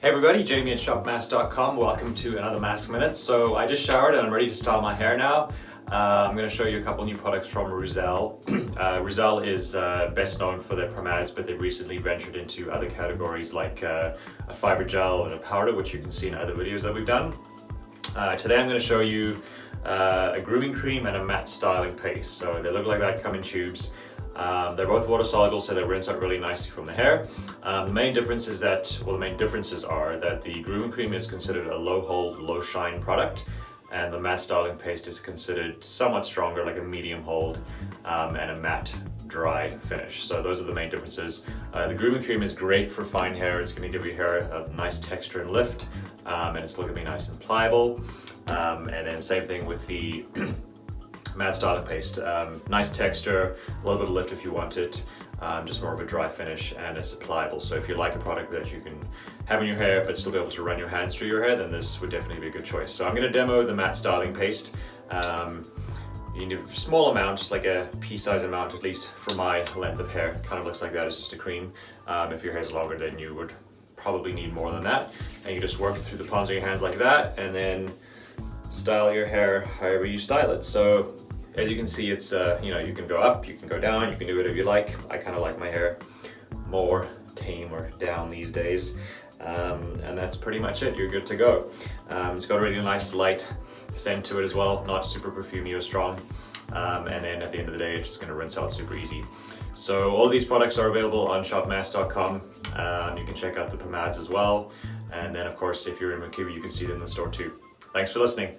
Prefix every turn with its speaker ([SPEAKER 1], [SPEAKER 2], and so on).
[SPEAKER 1] Hey everybody, Jamie at shopmasc.com. Welcome to another Mask Minute. So I just showered and I'm ready to style my hair now. I'm going to show you a couple new products from REUZEL. REUZEL is best known for their pomades, but they've recently ventured into other categories like a fiber gel and a powder, which you can see in other videos that we've done. Today I'm going to show you a grooming cream and a matte styling paste. So they look like that, come in tubes. They're both water soluble, so they rinse out really nicely from the hair. The main differences are that the grooming cream is considered a low hold, low shine product, and the matte styling paste is considered somewhat stronger, like a medium hold, and a matte dry finish. So those are the main differences. The grooming cream is great for fine hair. It's going to give your hair a nice texture and lift, and it's looking to be nice and pliable. And then same thing with the matte styling paste. Nice texture, a little bit of lift if you want it, just more of a dry finish, and it's pliable. So if you like a product that you can have in your hair but still be able to run your hands through your hair, then this would definitely be a good choice. So I'm going to demo the matte styling paste. You need a small amount, just like a pea-sized amount, at least for my length of hair. Kind of looks like that. It's just a cream. If your hair is longer, then you would probably need more than that. And you just work it through the palms of your hands like that, and then style your hair however you style it. So as you can see, it's you can go up, you can go down, you can do whatever you like. I kind of like my hair more tame or down these days, and that's pretty much it. You're good to go. It's got a really nice light scent to it as well, not super perfumey or strong, and then at the end of the day, it's just going to rinse out super easy. So all of these products are available on shopmasc.com. You can check out the pomades as well, and then of course if you're in Vancouver, you can see them in the store too. Thanks for listening.